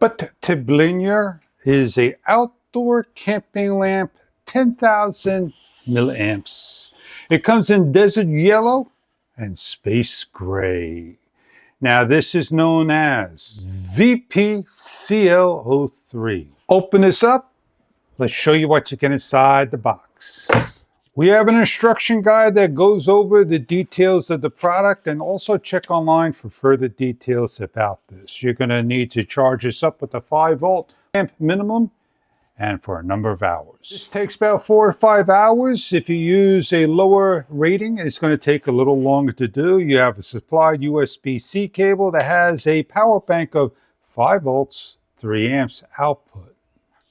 BUTIBLENER is a outdoor camping lamp, 10,000 milliamps. It comes in desert yellow and space gray. Now this is known as VPCL03. Open this up. Let's show you what you get inside the box. We have an instruction guide that goes over the details of the product, and also check online for further details about this. You're going to need to charge this up with a 5-volt amp minimum and for a number of hours. This takes about 4 or 5 hours. If you use a lower rating, it's going to take a little longer to do. You have a supplied USB-C cable that has a power bank of 5 volts, 3 amps output.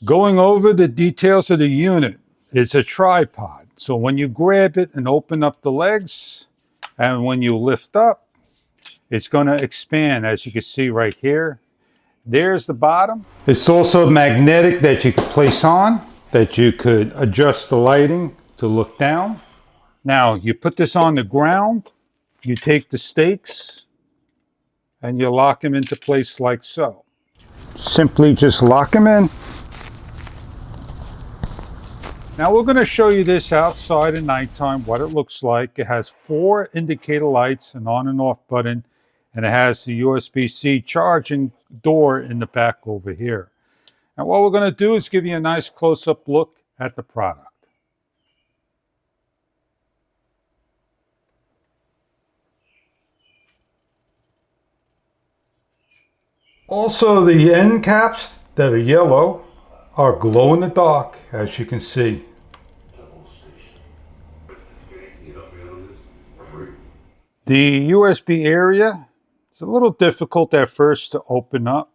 Going over the details of the unit, it's a tripod. So when you grab it and open up the legs, and when you lift up, it's going to expand, as you can see right here. There's the bottom. It's also magnetic that you can place on, that you could adjust the lighting to look down. Now you put this on the ground, you take the stakes, and you lock them into place like so. Simply just lock them in. Now we're going to show you this outside at nighttime, what it looks like. It has 4 indicator lights, an on and off button, and it has the USB-C charging door in the back over here. And what we're going to do is give you a nice close-up look at the product. Also, the end caps that are yellow are glow in the dark, as you can see. The USB area is a little difficult at first to open up.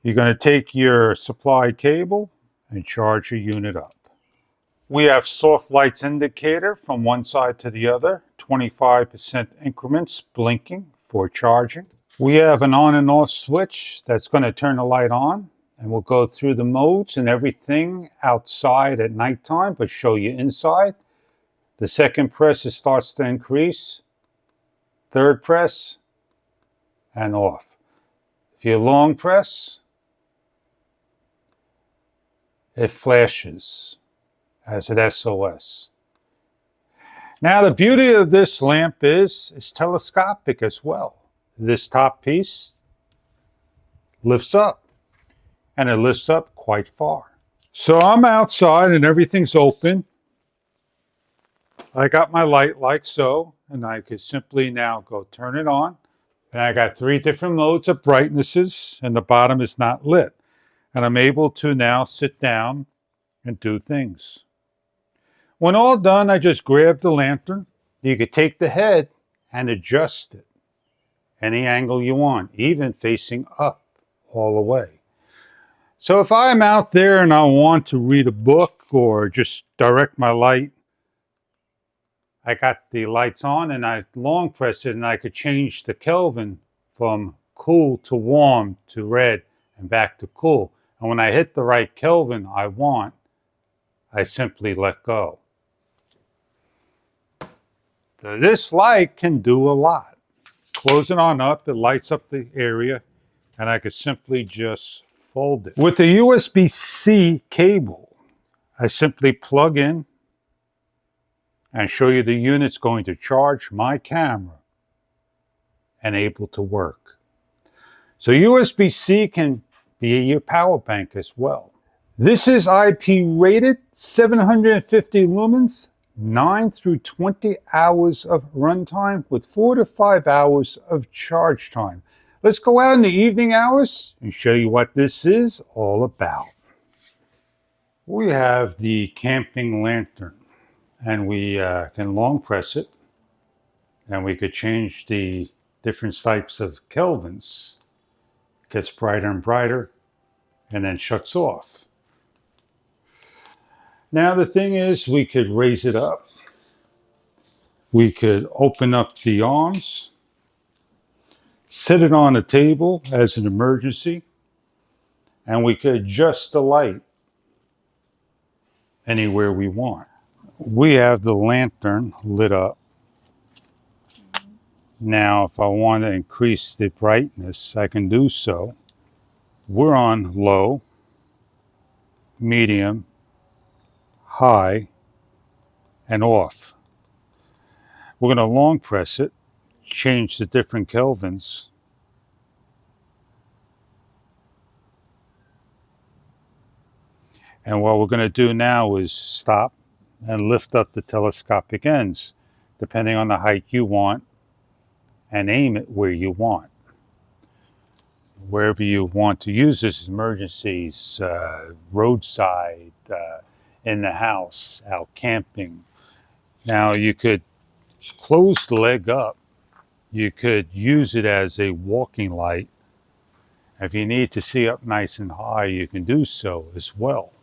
You're going to take your supply cable and charge your unit up. We have soft lights indicator from one side to the other, 25% increments blinking for charging. We have an on and off switch that's going to turn the light on, and we'll go through the modes and everything outside at nighttime, but show you inside. The second press, it starts to increase. Third press, and off. If you long press, it flashes as an SOS. Now the beauty of this lamp is it's telescopic as well. This top piece lifts up, and it lifts up quite far. So I'm outside and everything's open. I got my light like so, and I could simply now go turn it on. And I got 3 different modes of brightnesses, and the bottom is not lit. And I'm able to now sit down and do things. When all done, I just grab the lantern. You could take the head and adjust it any angle you want, even facing up all the way. So if I'm out there and I want to read a book or just direct my light, I got the lights on and I long press it, and I could change the Kelvin from cool to warm to red and back to cool. And when I hit the right Kelvin I want, I simply let go. So this light can do a lot. Close it on up, it lights up the area, and I could simply just fold it. With the USB-C cable, I simply plug in and show you the unit's going to charge my camera and able to work. So USB-C can be your power bank as well. This is IP rated, 750 lumens, 9 through 20 hours of runtime with 4 to 5 hours of charge time. Let's go out in the evening hours and show you what this is all about. We have the camping lantern, and we can long press it, and we could change the different types of kelvins. It gets brighter and brighter and then shuts off. Now the thing is, we could raise it up. We could open up the arms, set it on a table as an emergency, and we could adjust the light anywhere we want. We have the lantern lit up. Now, if I want to increase the brightness, I can do so. We're on low, medium, high, and off. We're going to long press it, change the different kelvins. And what we're going to do now is stop and lift up the telescopic ends, depending on the height you want, and aim it where you want. Wherever you want to use this, emergencies, roadside, in the house, out camping. Now you could close the leg up. You could use it as a walking light. If you need to see up nice and high, you can do so as well.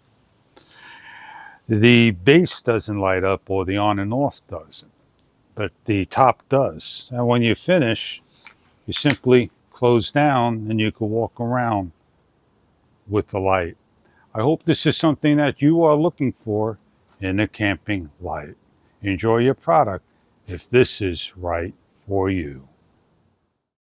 The base doesn't light up, or the on and off doesn't, but the top does. And when you finish, you simply close down and you can walk around with the light. I hope this is something that you are looking for in a camping light. Enjoy your product if this is right for you.